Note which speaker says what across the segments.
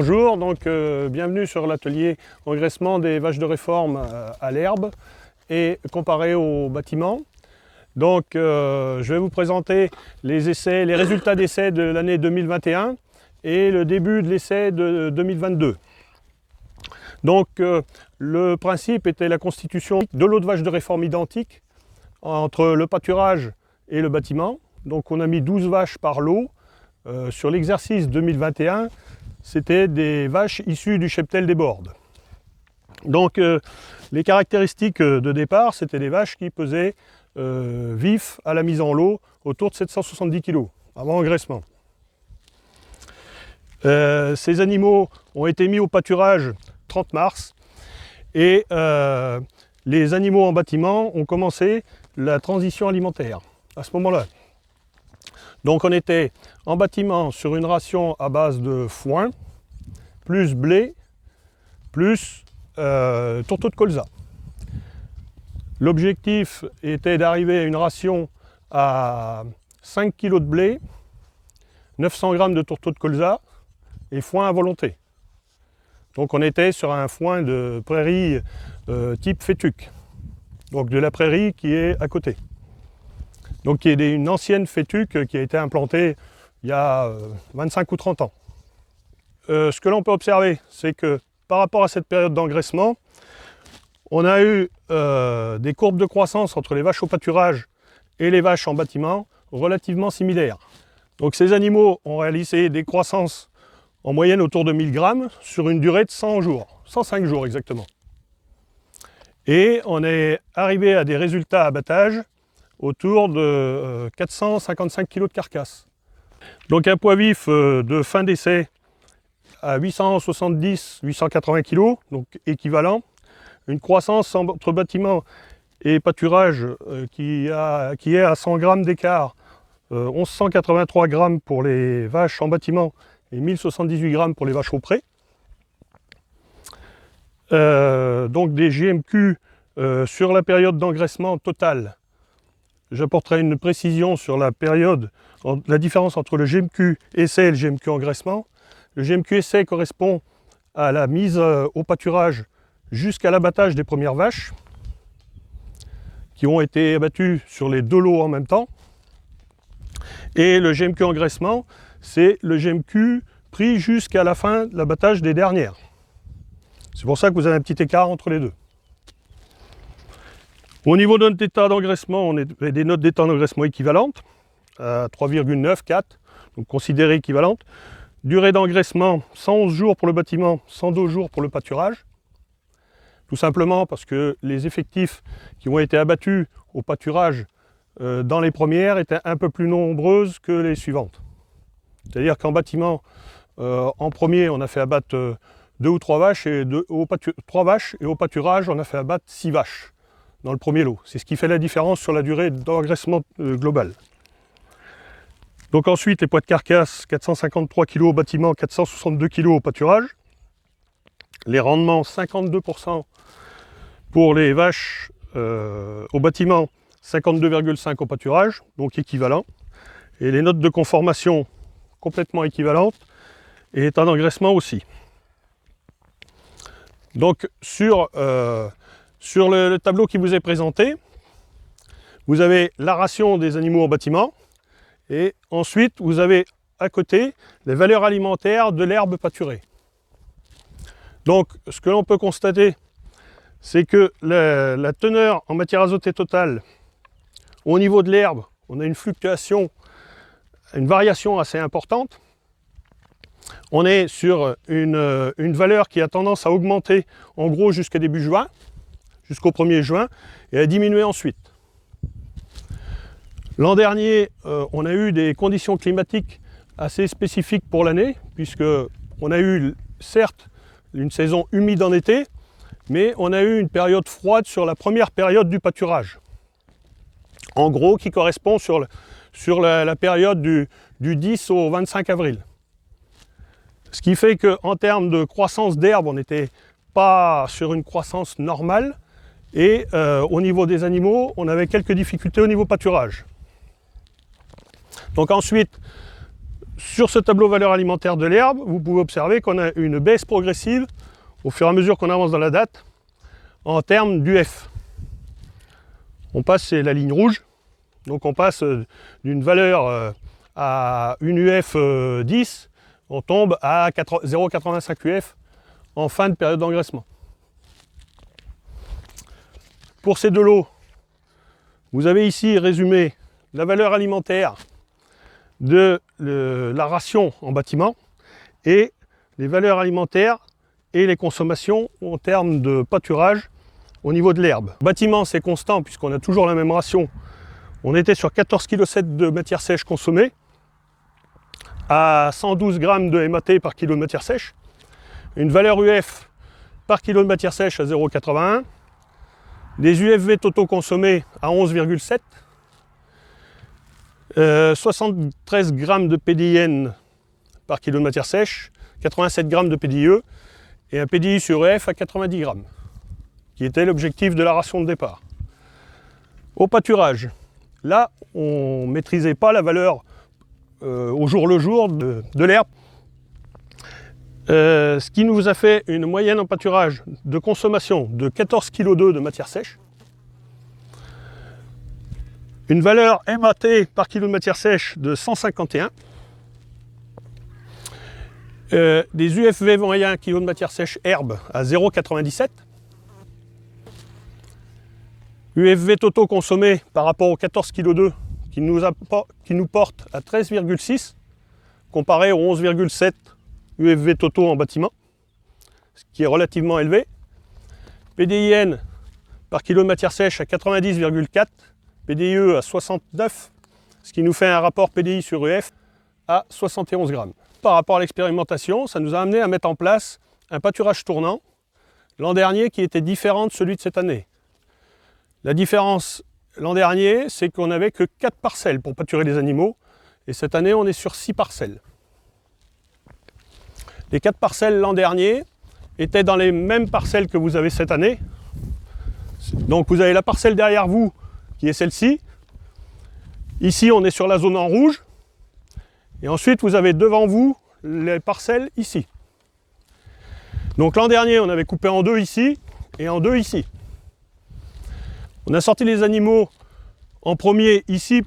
Speaker 1: Bonjour, bienvenue sur l'atelier engraissement des vaches de réforme à l'herbe et comparé au bâtiment. Je vais vous présenter les résultats d'essais de l'année 2021 et le début de l'essai de 2022. Le principe était la constitution de lots de vaches de réforme identiques entre le pâturage et le bâtiment. Donc on a mis 12 vaches par lot. Sur l'exercice 2021, c'était des vaches issues du cheptel des Bordes. Les caractéristiques de départ, c'était des vaches qui pesaient vifs à la mise en lot autour de 770 kg avant engraissement. Ces animaux ont été mis au pâturage 30 mars et les animaux en bâtiment ont commencé la transition alimentaire à ce moment-là. Donc on était en bâtiment sur une ration à base de foin, plus blé, plus tourteau de colza. L'objectif était d'arriver à une ration à 5 kg de blé, 900 g de tourteau de colza et foin à volonté. Donc on était sur un foin de prairie type fétuc, donc de la prairie qui est à côté. Donc qui est une ancienne fétuc qui a été implantée il y a 25 ou 30 ans. Ce que l'on peut observer, c'est que par rapport à cette période d'engraissement, on a eu des courbes de croissance entre les vaches au pâturage et les vaches en bâtiment relativement similaires. Donc ces animaux ont réalisé des croissances en moyenne autour de 1000 g sur une durée de 100 jours, 105 jours exactement. Et on est arrivé à des résultats à abattage autour de 455 kg de carcasse. Donc un poids vif de fin d'essai à 870-880 kg, donc équivalent. Une croissance entre bâtiment et pâturage qui est à 100 g d'écart, 1183 g pour les vaches en bâtiment et 1078 g pour les vaches au pré. Donc des GMQ sur la période d'engraissement totale. J'apporterai une précision sur la différence entre le GMQ essai et le GMQ engraissement. Le GMQ essai correspond à la mise au pâturage jusqu'à l'abattage des premières vaches qui ont été abattues sur les deux lots en même temps. Et le GMQ engraissement, c'est le GMQ pris jusqu'à la fin de l'abattage des dernières. C'est pour ça que vous avez un petit écart entre les deux. Au niveau de notre état d'engraissement, on avait des notes d'état d'engraissement équivalentes, à 3,9, 4, donc considérées équivalentes. Durée d'engraissement, 111 jours pour le bâtiment, 102 jours pour le pâturage. Tout simplement parce que les effectifs qui ont été abattus au pâturage dans les premières étaient un peu plus nombreuses que les suivantes. C'est-à-dire qu'en bâtiment, en premier, on a fait abattre 2 ou 3 vaches, et 3 vaches, et au pâturage, on a fait abattre 6 vaches dans le premier lot. C'est ce qui fait la différence sur la durée d'engraissement global. Donc ensuite, les poids de carcasse, 453 kg au bâtiment, 462 kg au pâturage. Les rendements, 52% pour les vaches au bâtiment, 52,5 au pâturage, donc équivalent. Et les notes de conformation complètement équivalentes et état d'engraissement aussi. Donc sur le tableau qui vous est présenté, vous avez la ration des animaux en bâtiment et ensuite vous avez à côté les valeurs alimentaires de l'herbe pâturée. Donc ce que l'on peut constater, c'est que la teneur en matière azotée totale au niveau de l'herbe, on a une fluctuation, une variation assez importante. On est sur une valeur qui a tendance à augmenter en gros jusqu'à début juin, jusqu'au 1er juin, et à diminuer ensuite. L'an dernier, on a eu des conditions climatiques assez spécifiques pour l'année, puisqu'on a eu certes une saison humide en été, mais on a eu une période froide sur la première période du pâturage. En gros, qui correspond sur la période du 10 au 25 avril. Ce qui fait qu'en termes de croissance d'herbe, on n'était pas sur une croissance normale. Et au niveau des animaux, on avait quelques difficultés au niveau pâturage. Donc ensuite, Sur ce tableau valeur alimentaire de l'herbe, vous pouvez observer qu'on a une baisse progressive au fur et à mesure qu'on avance dans la date en termes d'UF. On passe, c'est la ligne rouge, donc on passe d'une valeur à une UF 10, on tombe à 0,85 UF en fin de période d'engraissement. Pour ces deux lots, vous avez ici résumé la valeur alimentaire de la ration en bâtiment et les valeurs alimentaires et les consommations en termes de pâturage au niveau de l'herbe. Bâtiment, c'est constant puisqu'on a toujours la même ration. On était sur 14,7 kg de matière sèche consommée à 112 g de MAT par kilo de matière sèche. Une valeur UF par kilo de matière sèche à 0,81. Des UFV totaux consommés à 11,7. 73 g de PDIN par kilo de matière sèche, 87 g de PDIE et un PDI sur EF à 90 g, qui était l'objectif de la ration de départ. Au pâturage, là, on ne maîtrisait pas la valeur au jour le jour de l'herbe, ce qui nous a fait une moyenne en pâturage de consommation de 14,2 kg de matière sèche, une valeur MAT par kilo de matière sèche de 151, des UFV moyens kilo de matière sèche herbe à 0,97, UFV totaux consommés par rapport aux 14,2 kg qui nous porte à 13,6 comparé aux 11,7 UFV totaux en bâtiment, ce qui est relativement élevé. PDIN par kilo de matière sèche à 90,4, PDIE à 69, ce qui nous fait un rapport PDI sur EF à 71 g. Par rapport à l'expérimentation, ça nous a amené à mettre en place un pâturage tournant l'an dernier qui était différent de celui de cette année. La différence l'an dernier, c'est qu'on n'avait que 4 parcelles pour pâturer les animaux, et cette année on est sur 6 parcelles. Les 4 parcelles l'an dernier étaient dans les mêmes parcelles que vous avez cette année. Donc vous avez la parcelle derrière vous qui est celle-ci. Ici on est sur la zone en rouge. Et ensuite vous avez devant vous les parcelles ici. Donc l'an dernier on avait coupé en deux ici et en deux ici. On a sorti les animaux en premier ici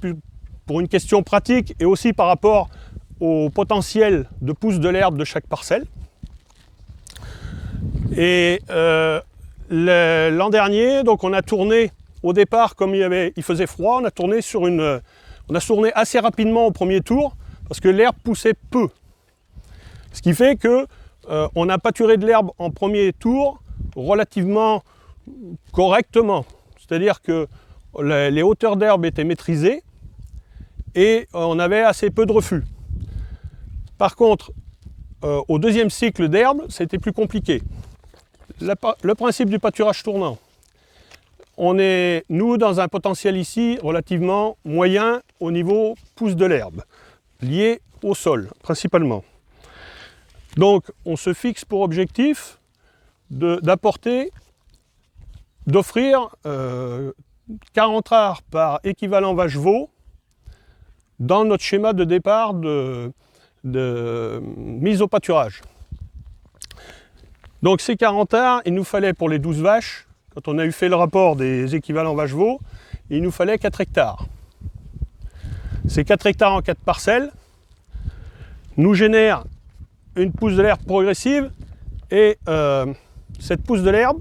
Speaker 1: pour une question pratique et aussi par rapport au potentiel de pousse de l'herbe de chaque parcelle. Et l'an dernier, donc on a tourné au départ, comme il faisait froid, on a tourné assez rapidement au premier tour parce que l'herbe poussait peu. Ce qui fait que on a pâturé de l'herbe en premier tour relativement correctement. C'est-à-dire que les hauteurs d'herbe étaient maîtrisées et on avait assez peu de refus. Par contre, au deuxième cycle d'herbe, c'était plus compliqué. Le principe du pâturage tournant, on est, nous, dans un potentiel ici relativement moyen au niveau pousse de l'herbe, lié au sol, principalement. Donc, on se fixe pour objectif d'offrir 40 arts par équivalent vache-veau dans notre schéma de départ de mise au pâturage. Donc ces 40 arts, il nous fallait pour les 12 vaches, quand on a fait le rapport des équivalents vache-veau, il nous fallait 4 hectares. Ces 4 hectares en 4 parcelles nous génèrent une pousse de l'herbe progressive et cette pousse de l'herbe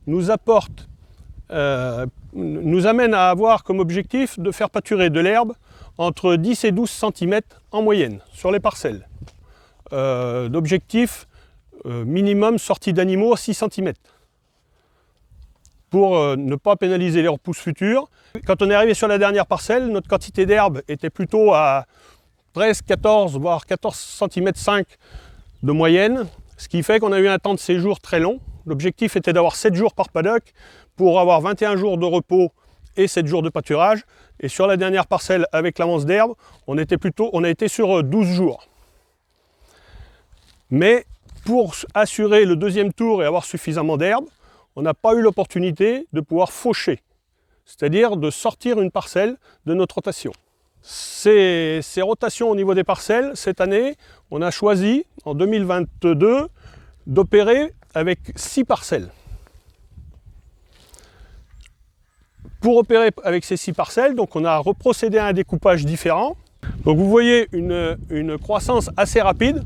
Speaker 1: nous amène à avoir comme objectif de faire pâturer de l'herbe entre 10 et 12 cm en moyenne sur les parcelles. L'objectif minimum sortie d'animaux à 6 cm pour ne pas pénaliser les repousses futures. Quand on est arrivé sur la dernière parcelle, notre quantité d'herbe était plutôt à 13, 14, voire 14 cm 5 de moyenne, ce qui fait qu'on a eu un temps de séjour très long. L'objectif était d'avoir 7 jours par paddock pour avoir 21 jours de repos et 7 jours de pâturage. Et sur la dernière parcelle avec l'avance d'herbe, on a été sur 12 jours. Mais pour assurer le deuxième tour et avoir suffisamment d'herbe, on n'a pas eu l'opportunité de pouvoir faucher, c'est-à-dire de sortir une parcelle de notre rotation. Ces rotations au niveau des parcelles, cette année, on a choisi, en 2022, d'opérer avec 6 parcelles. Pour opérer avec ces 6 parcelles, donc on a reprocédé à un découpage différent. Donc vous voyez une croissance assez rapide.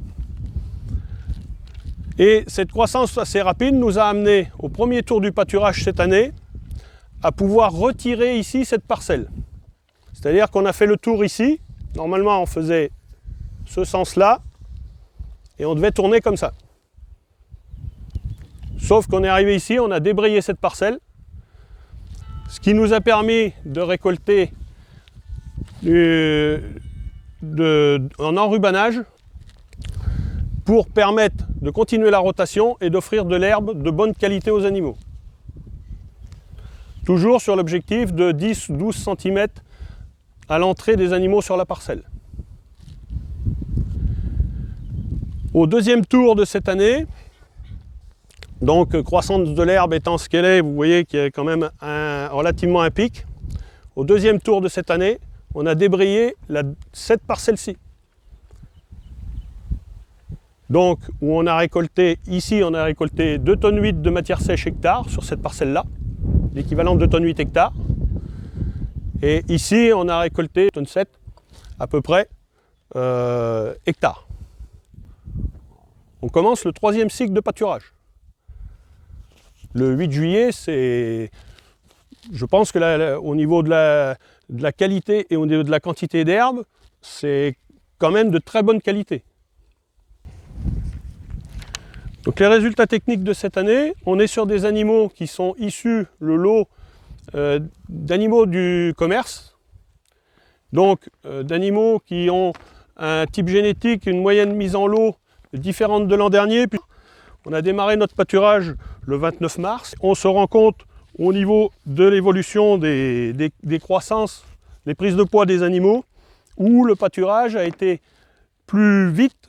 Speaker 1: Et cette croissance assez rapide nous a amené au premier tour du pâturage cette année à pouvoir retirer ici cette parcelle. C'est-à-dire qu'on a fait le tour ici. Normalement, on faisait ce sens-là et on devait tourner comme ça. Sauf qu'on est arrivé ici, on a débrayé cette parcelle, ce qui nous a permis de récolter en enrubanage pour permettre de continuer la rotation et d'offrir de l'herbe de bonne qualité aux animaux. Toujours sur l'objectif de 10-12 cm à l'entrée des animaux sur la parcelle. Au deuxième tour de cette année, donc croissance de l'herbe étant ce qu'elle est, vous voyez qu'il y a quand même relativement un pic. Au deuxième tour de cette année, on a débrayé cette parcelle-ci. Donc, où on a récolté, ici on a récolté 2,8 tonnes de matière sèche hectare sur cette parcelle-là, l'équivalent de 2,8 tonnes hectares. Et ici on a récolté 1,7 tonnes à peu près hectares. On commence le 3e cycle de pâturage. Le 8 juillet, je pense que au niveau de la qualité et au niveau de la quantité d'herbe, c'est quand même de très bonne qualité. Donc les résultats techniques de cette année, on est sur des animaux qui sont issus, le lot d'animaux du commerce, donc d'animaux qui ont un type génétique, une moyenne mise en lot différente de l'an dernier. On a démarré notre pâturage le 29 mars. On se rend compte au niveau de l'évolution des croissances, des prises de poids des animaux, où le pâturage a été plus vite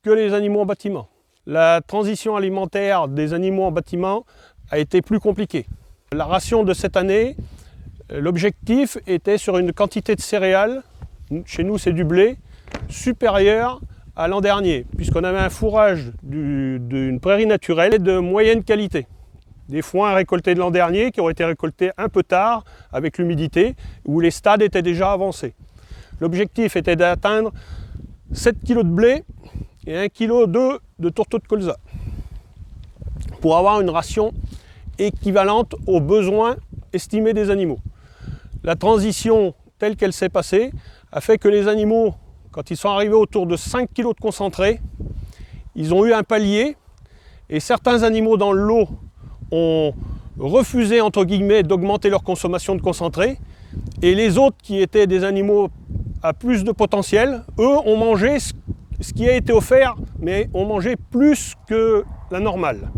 Speaker 1: que les animaux en bâtiment. La transition alimentaire des animaux en bâtiment a été plus compliquée. La ration de cette année, l'objectif était sur une quantité de céréales, chez nous c'est du blé, supérieure à l'an dernier, puisqu'on avait un fourrage d'une prairie naturelle de moyenne qualité. Des foins récoltés de l'an dernier qui ont été récoltés un peu tard avec l'humidité, où les stades étaient déjà avancés. L'objectif était d'atteindre 7 kg de blé et 1,2 kg de tourteaux de colza pour avoir une ration équivalente aux besoins estimés des animaux. La transition telle qu'elle s'est passée a fait que les animaux, quand ils sont arrivés autour de 5 kg de concentré, ils ont eu un palier et certains animaux dans le lot ont refusé entre guillemets d'augmenter leur consommation de concentré et les autres qui étaient des animaux à plus de potentiel, eux ont mangé ce qui a été offert, mais ont mangé plus que la normale.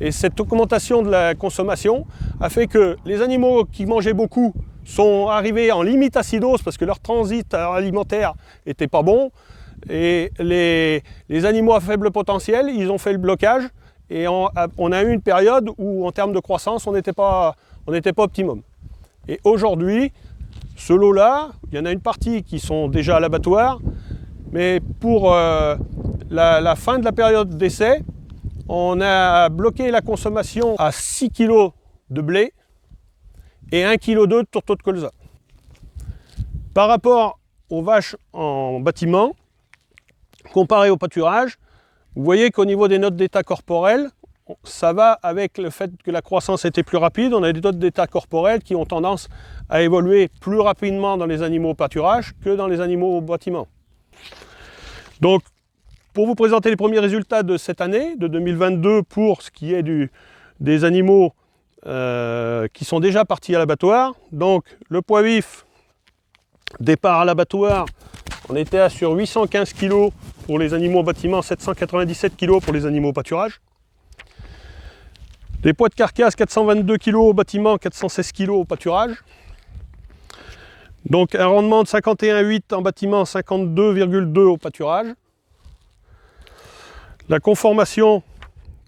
Speaker 1: Et cette augmentation de la consommation a fait que les animaux qui mangeaient beaucoup sont arrivés en limite acidose parce que leur transit alimentaire n'était pas bon. Et les animaux à faible potentiel, ils ont fait le blocage. Et on a eu une période où, en termes de croissance, on n'était pas optimum. Et aujourd'hui, ce lot-là, il y en a une partie qui sont déjà à l'abattoir. Mais pour la fin de la période d'essai, on a bloqué la consommation à 6 kg de blé et 1,2 kg de tourteaux de colza. Par rapport aux vaches en bâtiment, comparé au pâturage, vous voyez qu'au niveau des notes d'état corporel, ça va avec le fait que la croissance était plus rapide. On a des notes d'état corporel qui ont tendance à évoluer plus rapidement dans les animaux au pâturage que dans les animaux au bâtiment. Donc, pour vous présenter les premiers résultats de cette année, de 2022, pour ce qui est des animaux qui sont déjà partis à l'abattoir. Donc, le poids vif, départ à l'abattoir, on était sur 815 kg pour les animaux au bâtiment, 797 kg pour les animaux au pâturage. Les poids de carcasse, 422 kg au bâtiment, 416 kg au pâturage. Donc un rendement de 51,8 en bâtiment, 52,2 au pâturage. La conformation,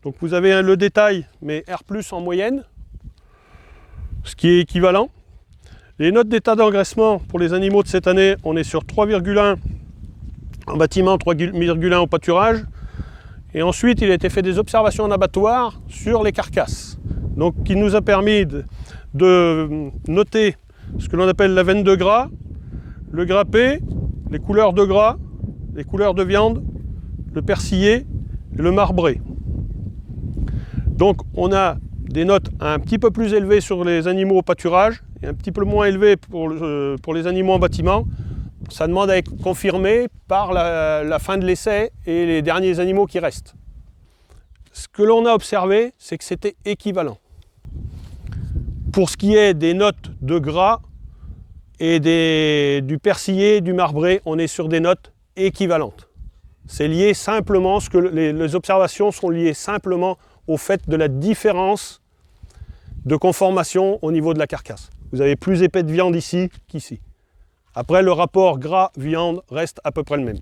Speaker 1: donc vous avez le détail, mais R+ en moyenne, ce qui est équivalent. Les notes d'état d'engraissement pour les animaux de cette année, on est sur 3,1 en bâtiment, 3,1 au pâturage. Et ensuite, il a été fait des observations en abattoir sur les carcasses. Donc, qui nous a permis de noter ce que l'on appelle la veine de gras, le grappé, les couleurs de gras, les couleurs de viande, le persillé et le marbré. Donc, on a des notes un petit peu plus élevées sur les animaux au pâturage et un petit peu moins élevées pour les animaux en bâtiment. Ça demande à être confirmé par la fin de l'essai et les derniers animaux qui restent. Ce que l'on a observé, c'est que c'était équivalent. Pour ce qui est des notes de gras et du persillé, du marbré, on est sur des notes équivalentes. C'est lié simplement, les observations sont liées simplement au fait de la différence de conformation au niveau de la carcasse. Vous avez plus épais de viande ici qu'ici. Après, le rapport gras-viande reste à peu près le même.